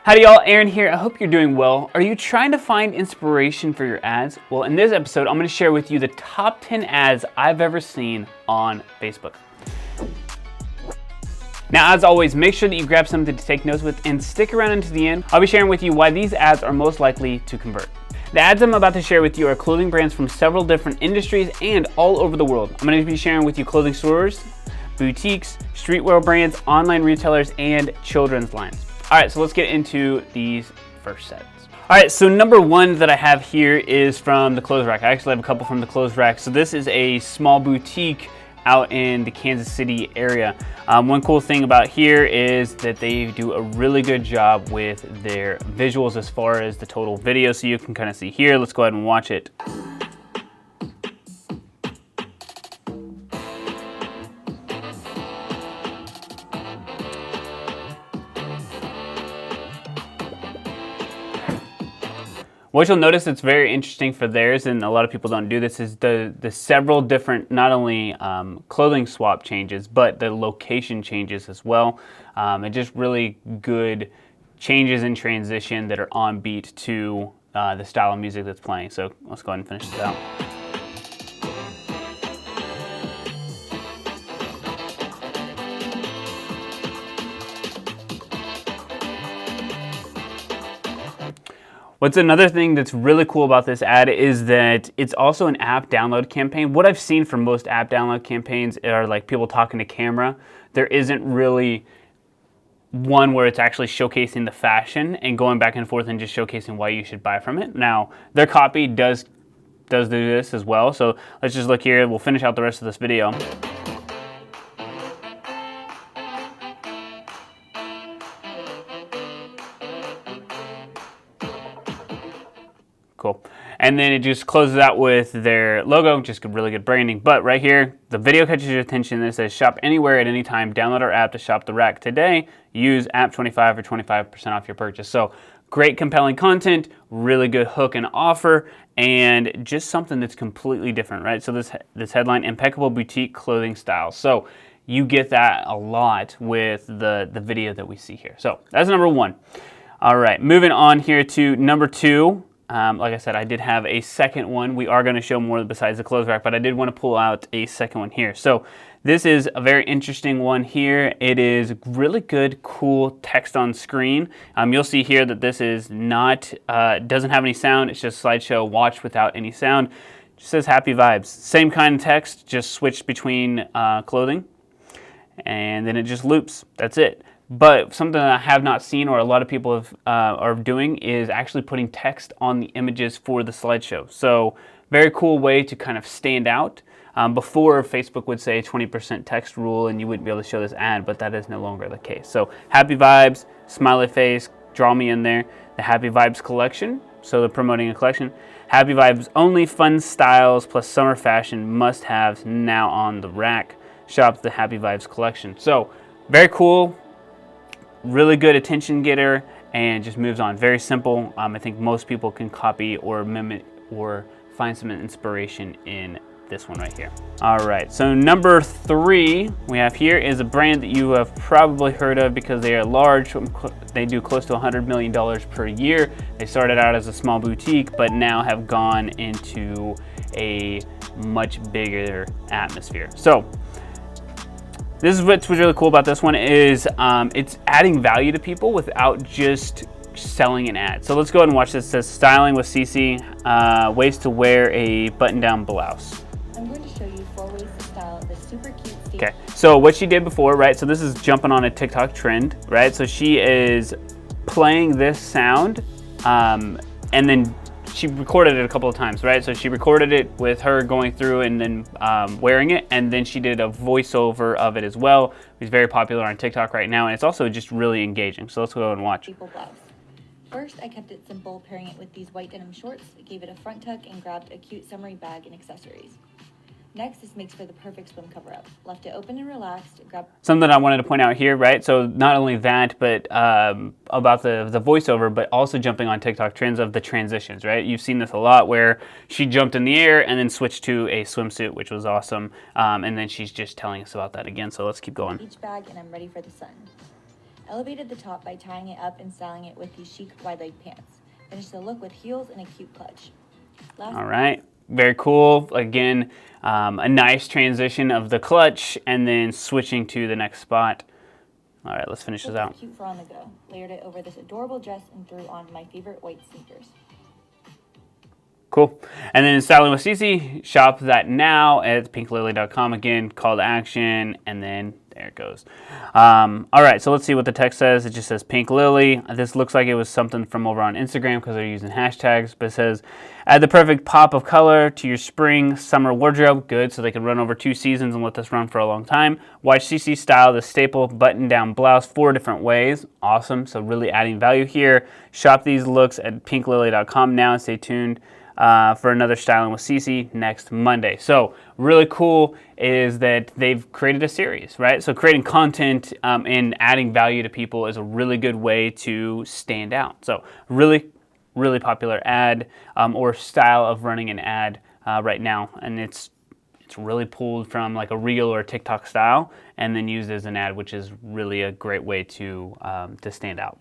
Howdy y'all, Aaron here. I hope you're doing well. Are you trying to find inspiration for your ads? Well, in this episode, I'm going to share with you the top 10 ads I've ever seen on Facebook. Now, as always, make sure that you grab something to take notes with and stick around until the end. I'll be sharing with you why these ads are most likely to convert. The ads I'm about to share with you are clothing brands from several different industries and all over the world. I'm going to be sharing with you clothing stores, boutiques, streetwear brands, online retailers, and children's lines. All right, so let's get into these first sets. All right, so number one that I have here is from the Clothes Rak. I actually have a couple from the Clothes Rak. So this is a small boutique out in the Kansas City area. One cool thing about here is that they do a really good job with their visuals as far as the total video. So you can kind of see here. Let's go ahead and watch it. What you'll notice that's very interesting for theirs, and a lot of people don't do this, is the several different, not only clothing swap changes, but the location changes as well. And just really good changes in transition that are on beat to the style of music that's playing. So let's go ahead and finish this out. What's another thing that's really cool about this ad is that it's also an app download campaign. What I've seen from most app download campaigns are like people talking to camera. There isn't really one where it's actually showcasing the fashion and going back and forth and just showcasing why you should buy from it. Now, their copy does do this as well. So let's just look here. We'll finish out the rest of this video. Cool. And then it just closes out with their logo, just really good branding. But right here, the video catches your attention. It says shop anywhere at any time. Download our app to shop the rack today. Use app25 for 25% off your purchase. So great, compelling content, really good hook and offer, and just something that's completely different, right? So this headline, impeccable boutique clothing style. So you get that a lot with the video that we see here. So that's number one. All right, moving on here to number two. Like I said, I did have a second one. We are going to show more besides the Clothes Rak, but I did want to pull out a second one here. So this is a very interesting one here. It is really good, cool text on screen. You'll see here that this is not, doesn't have any sound. It's just slideshow watch without any sound. It just says happy vibes. Same kind of text, just switched between clothing. And then it just loops. That's it. But something that I have not seen, or a lot of people are doing, is actually putting text on the images for the slideshow. So very cool way to kind of stand out. Before, Facebook would say 20% text rule and you wouldn't be able to show this ad, but that is no longer the case. So happy vibes, smiley face, draw me in there. The Happy Vibes collection, so they're promoting a collection. Happy Vibes only, fun styles plus summer fashion must-haves now on the rack. Shop the Happy Vibes collection. So very cool. Really good attention getter, and just moves on. Very simple. I think most people can copy or mimic or find some inspiration in this one right here. All right, so number three we have here is a brand that you have probably heard of because they are large. They do close to $100 million per year. They started out as a small boutique, but now have gone into a much bigger atmosphere. So this is what's really cool about this one is it's adding value to people without just selling an ad. So let's go ahead and watch this. It says styling with CC, ways to wear a button-down blouse. I'm going to show you 4 ways to style this super cute Steve. Okay, so what she did before, right? So this is jumping on a TikTok trend, right? So she is playing this sound and then she recorded it a couple of times, right? So she recorded it with her going through and then wearing it, and then she did a voiceover of it as well. It's very popular on TikTok right now, and it's also just really engaging. So let's go and watch. Blouse. First, I kept it simple, pairing it with these white denim shorts, gave it a front tuck, and grabbed a cute summery bag and accessories. Next, this makes for the perfect swim cover-up. Left it open and relaxed. Something I wanted to point out here, right? So not only that, but about the voiceover, but also jumping on TikTok trends of the transitions, right? You've seen this a lot where she jumped in the air and then switched to a swimsuit, which was awesome. And then she's just telling us about that again. So let's keep going. Each bag, and I'm ready for the sun. Elevated the top by tying it up and styling it with these chic wide-leg pants. Finished the look with heels and a cute clutch. All right, very cool. Again, a nice transition of the clutch and then switching to the next spot. All right, let's finish this out. Cute for on the go. Layered it over this adorable dress and threw on my favorite white sneakers. Cool. And then styling with Cece, shop that now at pinklily.com. Again, call to action, and then there it goes. All right, so let's see what the text says. It just says Pink Lily. This looks like it was something from over on Instagram because they're using hashtags, but it says, add the perfect pop of color to your spring, summer wardrobe. Good, so they can run over 2 seasons and let this run for a long time. Watch Cece style the staple button-down blouse 4 different ways. Awesome, so really adding value here. Shop these looks at pinklily.com now and stay tuned for another Styling with Cece next Monday. So really cool is that they've created a series, right? So creating content and adding value to people is a really good way to stand out. So really popular ad or style of running an ad right now, and it's really pulled from like a reel or a TikTok style and then used as an ad, which is really a great way to stand out.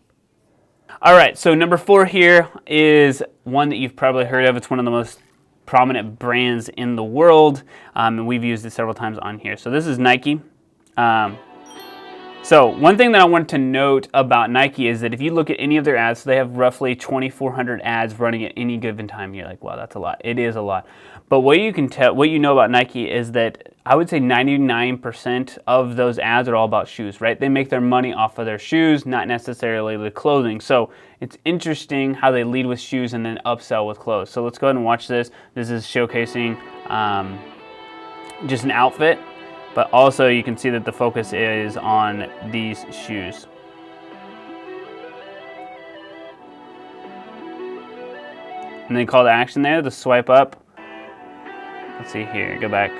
All right, so number 4 here is one that you've probably heard of. It's one of the most prominent brands in the world, and we've used it several times on here. So this is Nike. So one thing that I wanted to note about Nike is that if you look at any of their ads, so they have roughly 2,400 ads running at any given time. You're like, wow, that's a lot. It is a lot. But what you can tell, what you know about Nike is that I would say 99% of those ads are all about shoes, right? They make their money off of their shoes, not necessarily the clothing. So it's interesting how they lead with shoes and then upsell with clothes. So let's go ahead and watch this. This is showcasing just an outfit, but also you can see that the focus is on these shoes. And then call to action there, the swipe up. Let's see here, go back.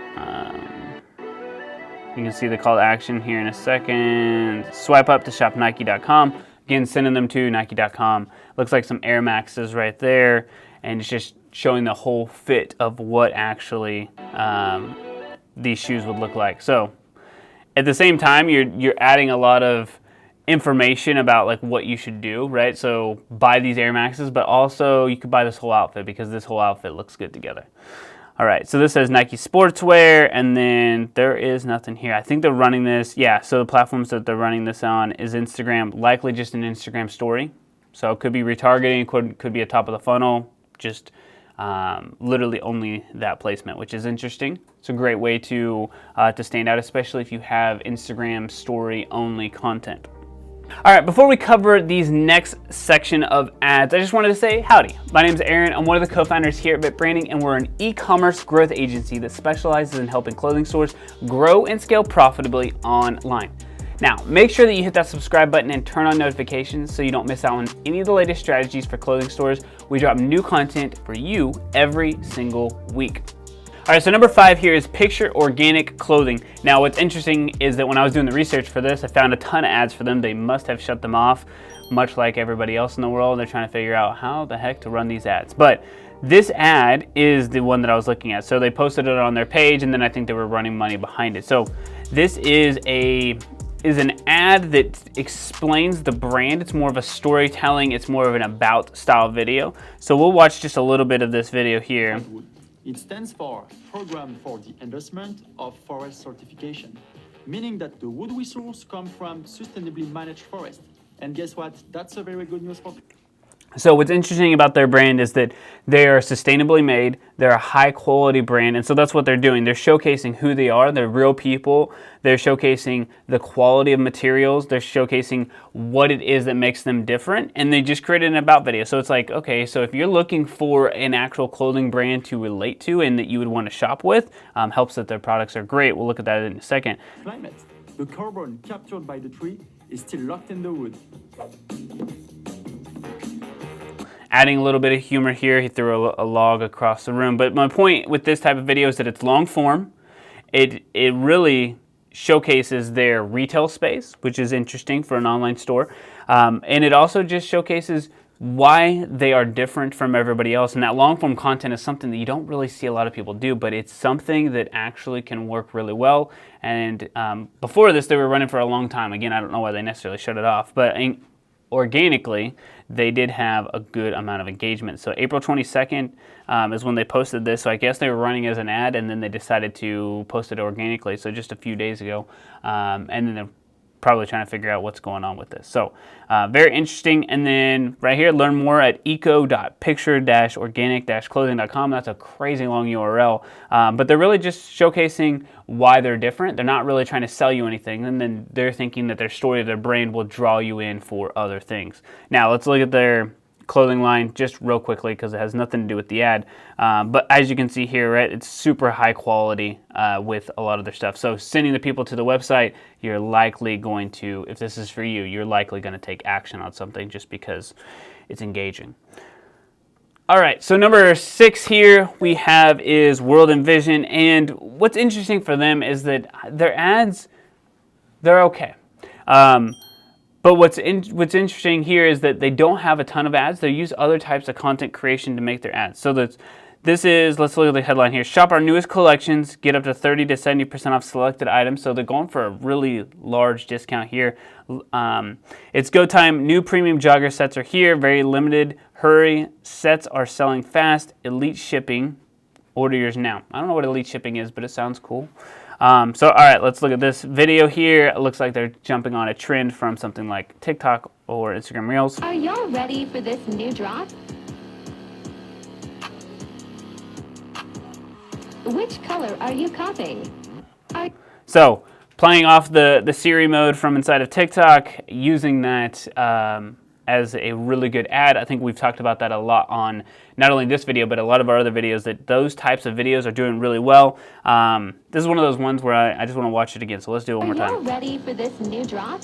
You can see the call to action here in a second. Swipe up to shop Nike.com. Again, sending them to Nike.com. Looks like some Air Maxes right there, and it's just showing the whole fit of what actually these shoes would look like. So at the same time, you're adding a lot of information about like what you should do, right? So buy these Air Maxes, but also you could buy this whole outfit because this whole outfit looks good together. All right, so this says Nike Sportswear, and then there is nothing here. I think they're running this, yeah, so the platforms that they're running this on is Instagram, likely just an Instagram story. So it could be retargeting, could be a top of the funnel, just literally only that placement, which is interesting. It's a great way to stand out, especially if you have Instagram story only content. All right, before we cover these next section of ads, I just wanted to say howdy. My name is Aaron. I'm one of the co-founders here at BitBranding, and we're an e-commerce growth agency that specializes in helping clothing stores grow and scale profitably online. Now, make sure that you hit that subscribe button and turn on notifications so you don't miss out on any of the latest strategies for clothing stores. We drop new content for you every single week. All right, so number 5 here is picture organic clothing. Now, what's interesting is that when I was doing the research for this, I found a ton of ads for them. They must have shut them off, much like everybody else in the world. They're trying to figure out how the heck to run these ads. But this ad is the one that I was looking at. So they posted it on their page, and then I think they were running money behind it. So this is an ad that explains the brand. It's more of a storytelling. It's more of an about style video. So we'll watch just a little bit of this video here. It stands for Program for the Endorsement of Forest Certification, meaning that the wood we source come from sustainably managed forest. And guess what? That's a very good news for people. So what's interesting about their brand is that they are sustainably made, they're a high quality brand, and so that's what they're doing. They're showcasing who they are, they're real people, they're showcasing the quality of materials, they're showcasing what it is that makes them different, and they just created an about video. So it's like, okay, so if you're looking for an actual clothing brand to relate to and that you would want to shop with, helps that their products are great. We'll look at that in a second. Climate. The carbon captured by the tree is still locked in the wood. Adding a little bit of humor here, he threw a log across the room. But my point with this type of video is that it's long form. It really showcases their retail space, which is interesting for an online store. And it also just showcases why they are different from everybody else. And that long form content is something that you don't really see a lot of people do, but it's something that actually can work really well. And before this, they were running for a long time. Again, I don't know why they necessarily shut it off, but organically, they did have a good amount of engagement. So April 22nd is when they posted this. So I guess they were running as an ad, and then they decided to post it organically. So just a few days ago. And then they're probably trying to figure out what's going on with this. So very interesting. And then right here, learn more at eco.picture-organic-clothing.com. That's a crazy long URL. But they're really just showcasing why they're different. They're not really trying to sell you anything. And then they're thinking that their story, their brand will draw you in for other things. Now let's look at their clothing line just real quickly because it has nothing to do with the ad. But as you can see here, right, it's super high quality with a lot of their stuff. So sending the people to the website, you're likely going to, if this is for you, you're likely going to take action on something just because it's engaging. All right, so number 6 here we have is WRLDINVSN, and what's interesting for them is that their ads, they're okay. But what's interesting here is that they don't have a ton of ads. They use other types of content creation to make their ads. So this is, let's look at the headline here. Shop our newest collections, get up to 30 to 70% off selected items. So they're going for a really large discount here. It's go time. New premium jogger sets are here. Very limited. Hurry. Sets are selling fast. Elite shipping. Order yours now. I don't know what elite shipping is, but it sounds cool. So, all right, let's look at this video here. It looks like they're jumping on a trend from something like TikTok or Instagram Reels. Are y'all ready for this new drop? Which color are you copying? So, playing off the Siri mode from inside of TikTok, using that as a really good ad. I think we've talked about that a lot on not only this video, but a lot of our other videos, that those types of videos are doing really well. This is one of those ones where I just want to watch it again, so let's do it one more time. Are y'all ready for this new drop?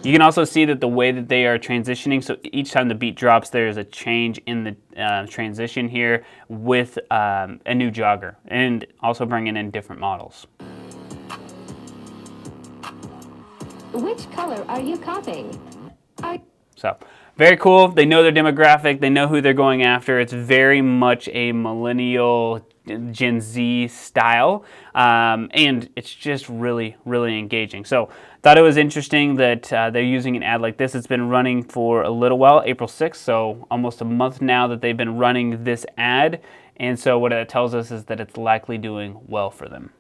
You can also see that the way that they are transitioning, so each time the beat drops, there's a change in the transition here with a new jogger, and also bringing in different models. Which color are you copying? So, very cool. They know their demographic. They know who they're going after. It's very much a millennial Gen Z style, and it's just really, really engaging. So, thought it was interesting that they're using an ad like this. It's been running for a little while, April 6th, so almost a month now that they've been running this ad. And so what it tells us is that it's likely doing well for them.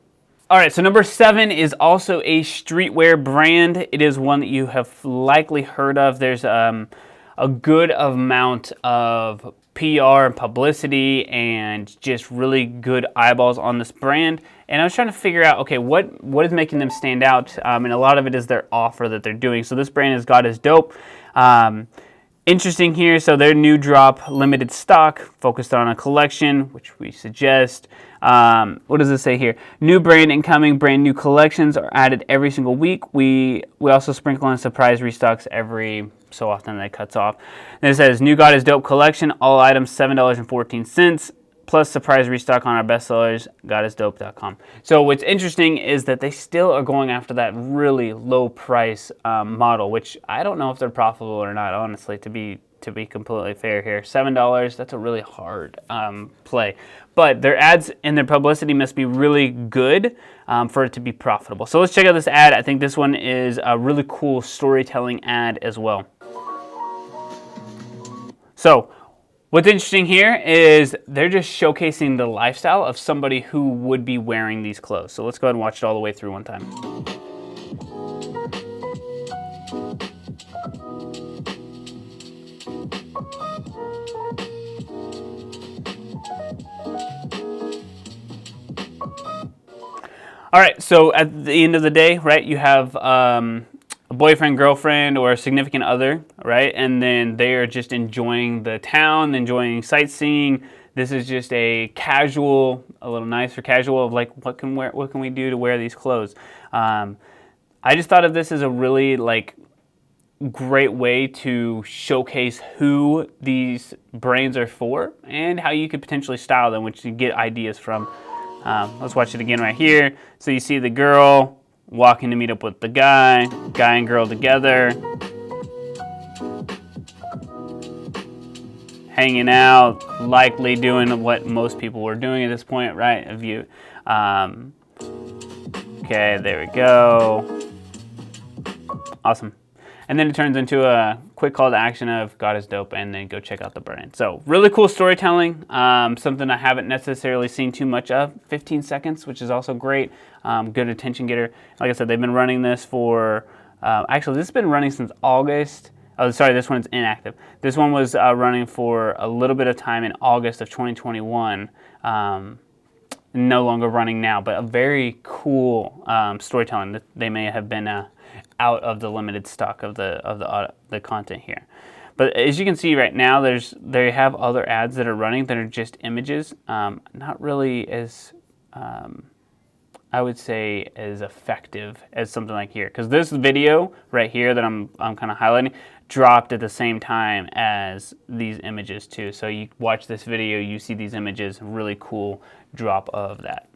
All right, so number 7 is also a streetwear brand. It is one that you have likely heard of. There's a good amount of PR and publicity and just really good eyeballs on this brand. And I was trying to figure out, okay, what is making them stand out? And a lot of it is their offer that they're doing. So this brand is God is Dope. Interesting here, so their new drop, limited stock, focused on a collection, which we suggest. What does it say here? New brand incoming, brand new collections are added every single week. We also sprinkle in surprise restocks every so often that it cuts off. And it says, new God is Dope collection, all items $7.14, plus surprise restock on our bestsellers, godisdope.com. So what's interesting is that they still are going after that really low price model, which I don't know if they're profitable or not, honestly, to be completely fair here. $7, that's a really hard play. But their ads and their publicity must be really good for it to be profitable. So let's check out this ad. I think this one is a really cool storytelling ad as well. So what's interesting here is they're just showcasing the lifestyle of somebody who would be wearing these clothes. So let's go ahead and watch it all the way through one time. All right, so at the end of the day, right, you have a boyfriend, girlfriend, or a significant other, right? And then they are just enjoying the town, enjoying sightseeing. This is just a casual, a little nicer casual of like, what can we do to wear these clothes? I just thought of this as a really great way to showcase who these brands are for and how you could potentially style them, which you get ideas from. Let's watch it again right here. So you see the girl walking to meet up with the guy and girl together. hanging out, likely doing what most people were doing at this point, right? If you, okay, there we go. Awesome. And then it turns into a quick call to action of God is dope, and then go check out the brand. So really cool storytelling, something I haven't necessarily seen too much of. 15 seconds, which is also great. Good attention getter. Like I said, they've been running this for, actually this has been running since August. Oh, sorry, this one's inactive. This one was running for a little bit of time in August of 2021. No longer running now, but a very cool storytelling. That they may have been out of the limited stock of the content here. But as you can see right now, they have other ads that are running that are just images. Not really as I would say as effective as something like here, because this video right here that I'm kind of highlighting dropped at the same time as these images too. So you watch this video, you see these images, really cool drop of that.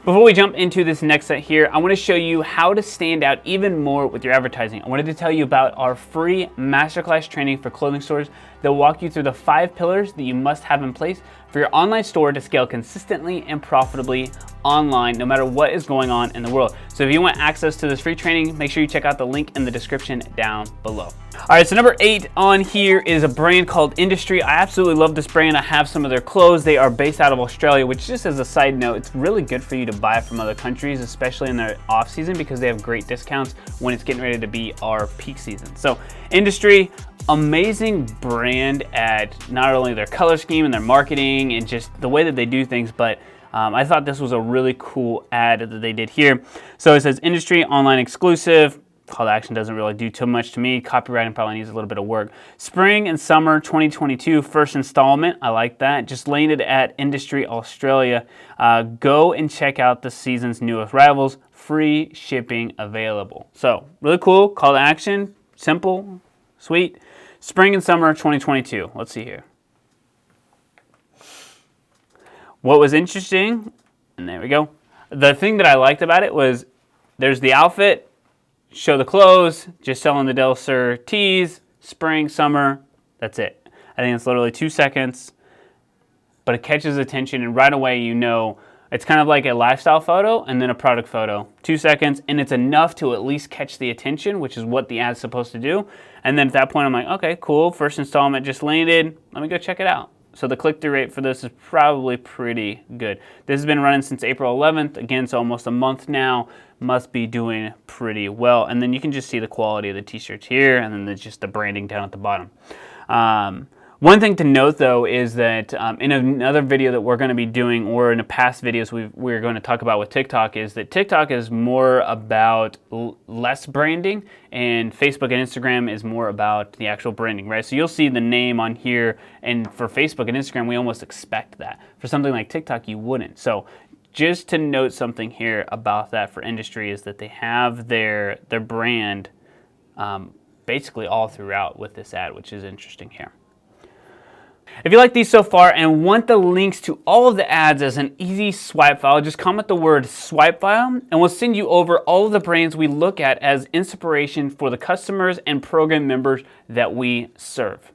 Before we jump into this next set here, I want to show you how to stand out even more with your advertising. I wanted to tell you about our free masterclass training for clothing stores that will walk you through the 5 pillars that you must have in place for your online store to scale consistently and profitably online, no matter what is going on in the world. So if you want access to this free training, make sure you check out the link in the description down below. All right, so number 8 on here is a brand called Industrie. I absolutely love this brand. I have some of their clothes. They are based out of Australia, which, just as a side note, it's really good for you to buy from other countries, especially in their off season, because they have great discounts when it's getting ready to be our peak season. So Industrie, amazing brand at not only their color scheme and their marketing and just the way that they do things, but I thought this was a really cool ad that they did here. So it says Industrie online exclusive. Call to action doesn't really do too much to me. Copywriting probably needs a little bit of work. Spring and summer 2022 first installment. I like that. Just landed at Industrie Australia. Go and check out the season's newest arrivals. Free shipping available. So really cool. Call to action. Simple. Sweet. Spring and summer 2022. Let's see here. What was interesting, and there we go. The thing that I liked about it was there's the outfit, show the clothes, just selling the Del Sur tees, spring, summer, that's it. I think it's literally 2 seconds, but it catches attention, and right away you know it's kind of like a lifestyle photo and then a product photo. 2 seconds, and it's enough to at least catch the attention, which is what the ad's supposed to do. And then at that point I'm like, okay, cool, first installment just landed, let me go check it out. So the click-through rate for this is probably pretty good. This has been running since April 11th. Again, so almost a month now. Must be doing pretty well. And then you can just see the quality of the t-shirts here, and then just the branding down at the bottom. One thing to note, though, is that in another video that we're going to be doing, or in the past videos we're going to talk about with TikTok, is that TikTok is more about less branding, and Facebook and Instagram is more about the actual branding, right? So you'll see the name on here, and for Facebook and Instagram, we almost expect that. For something like TikTok, you wouldn't. So just to note something here about that for Industrie is that they have their brand basically all throughout with this ad, which is interesting here. If you like these so far and want the links to all of the ads as an easy swipe file, just comment the word swipe file and we'll send you over all of the brands we look at as inspiration for the customers and program members that we serve.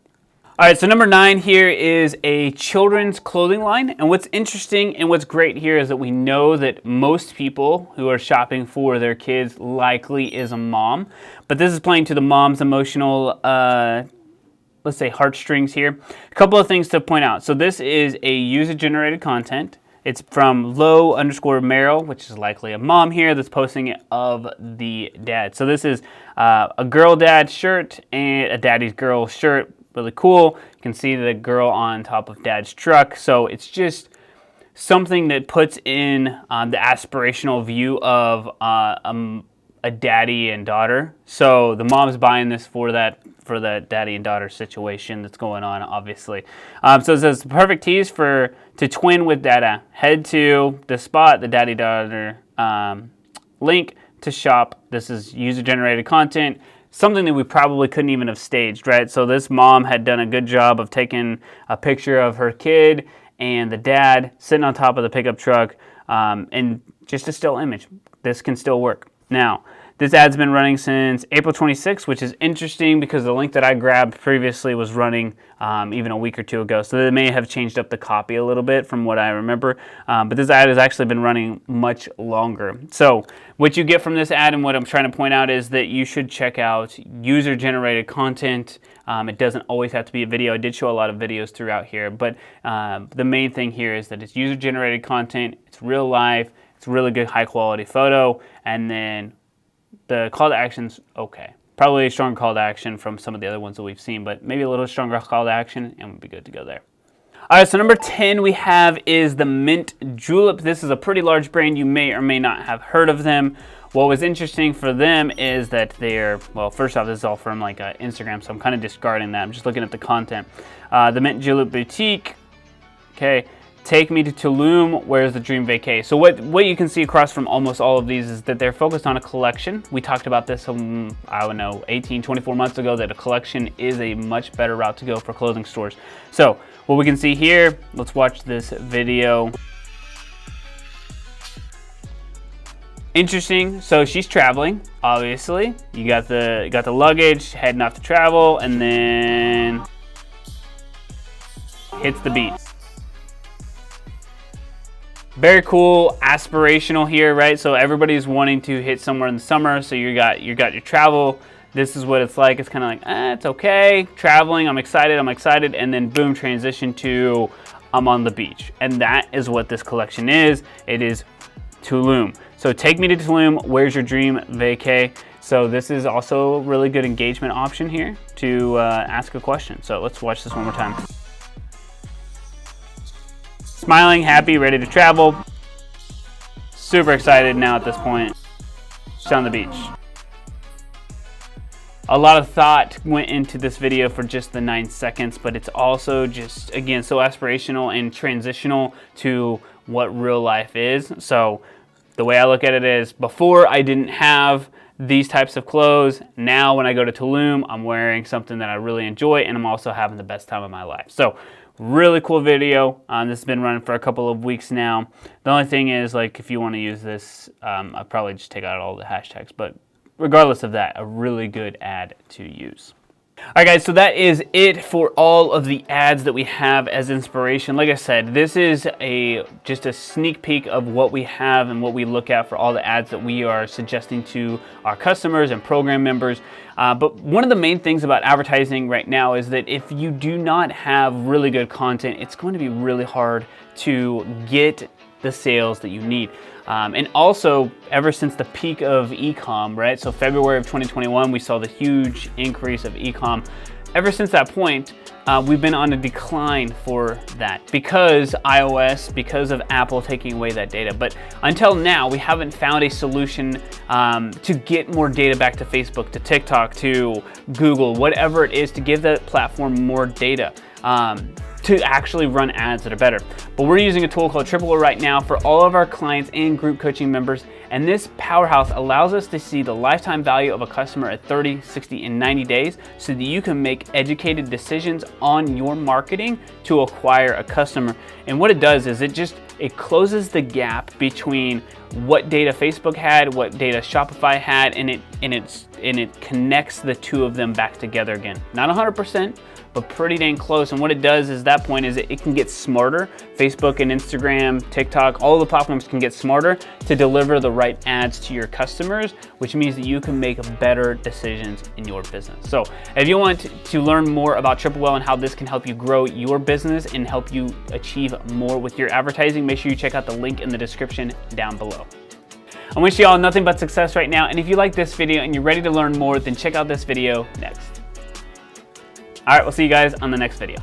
All right, so number 9 here is a children's clothing line. And what's interesting and what's great here is that we know that most people who are shopping for their kids likely is a mom. But this is playing to the mom's emotional let's say heartstrings here. A couple of things to point out. So this is a user-generated content. It's from low_Meryl, which is likely a mom here that's posting it of the dad. So this is a girl dad shirt and a daddy's girl shirt. Really cool. You can see the girl on top of dad's truck. So it's just something that puts in the aspirational view of a daddy and daughter. So the mom's buying this for the daddy and daughter situation that's going on, obviously. So it says perfect tees to twin with data. Head to the spot, the daddy daughter link to shop. This is user generated content, something that we probably couldn't even have staged, right? So this mom had done a good job of taking a picture of her kid and the dad sitting on top of the pickup truck, and just a still image. This can still work. Now, This ad's been running since April 26th, which is interesting because the link that I grabbed previously was running even a week or two ago. So they may have changed up the copy a little bit from what I remember. But this ad has actually been running much longer. So what you get from this ad and what I'm trying to point out is that you should check out user-generated content. It doesn't always have to be a video. I did show a lot of videos throughout here, but the main thing here is that it's user-generated content, it's real life, it's really good high-quality photo, and then the call to action's okay. Probably a strong call to action from some of the other ones that we've seen, but maybe a little stronger call to action and we'll be good to go there. All right, so number 10 we have is the Mint Julep. This is a pretty large brand. You may or may not have heard of them. What was interesting for them is that they're, well, first off, this is all from like Instagram, so I'm kind of discarding that. I'm just looking at the content. The Mint Julep Boutique, okay. Take me to Tulum, where's the dream vacay? So what you can see across from almost all of these is that they're focused on a collection. We talked about this, I don't know, 18, 24 months ago, that a collection is a much better route to go for clothing stores. So what we can see here, let's watch this video. Interesting, so she's traveling, obviously. You got the luggage, heading off to travel, and then hits the beach. Very cool, aspirational here, right? So everybody's wanting to hit somewhere in the summer. So you got your travel. This is what it's like. It's kind of like, it's okay. Traveling, I'm excited, and then boom, transition to I'm on the beach. And that is what this collection is. It is Tulum. So take me to Tulum. Where's your dream vacay? So this is also a really good engagement option here to ask a question. So let's watch this one more time. Smiling, happy, ready to travel. Super excited now at this point. She's on the beach. A lot of thought went into this video for just the 9 seconds, but it's also just, again, so aspirational and transitional to what real life is. So the way I look at it is, before I didn't have these types of clothes. Now when I go to Tulum, I'm wearing something that I really enjoy, and I'm also having the best time of my life. So really cool video. This has been running for a couple of weeks now. The only thing is, like, if you want to use this, I'll probably just take out all the hashtags, but regardless of that, a really good ad to use. All right, guys, so that is it for all of the ads that we have as inspiration. Like I said, this is just a sneak peek of what we have and what we look at for all the ads that we are suggesting to our customers and program members. But one of the main things about advertising right now is that if you do not have really good content, it's going to be really hard to get the sales that you need. And also, ever since the peak of e-com, right? So February of 2021, we saw the huge increase of e-com. Ever since that point, we've been on a decline for that because iOS, because of Apple taking away that data. But until now, we haven't found a solution to get more data back to Facebook, to TikTok, to Google, whatever it is, to give that platform more data. To actually run ads that are better. But we're using a tool called Triple O right now for all of our clients and group coaching members. And this powerhouse allows us to see the lifetime value of a customer at 30, 60, and 90 days so that you can make educated decisions on your marketing to acquire a customer. And what it does is it closes the gap between what data Facebook had, what data Shopify had, and it connects the two of them back together again. Not 100%, but pretty dang close. And what it does is it can get smarter. Facebook and Instagram, TikTok, all the platforms can get smarter to deliver the right ads to your customers, which means that you can make better decisions in your business. So if you want to learn more about Triple O and how this can help you grow your business and help you achieve more with your advertising, make sure you check out the link in the description down below. I wish you all nothing but success right now. And if you like this video and you're ready to learn more, then check out this video next. All right, we'll see you guys on the next video.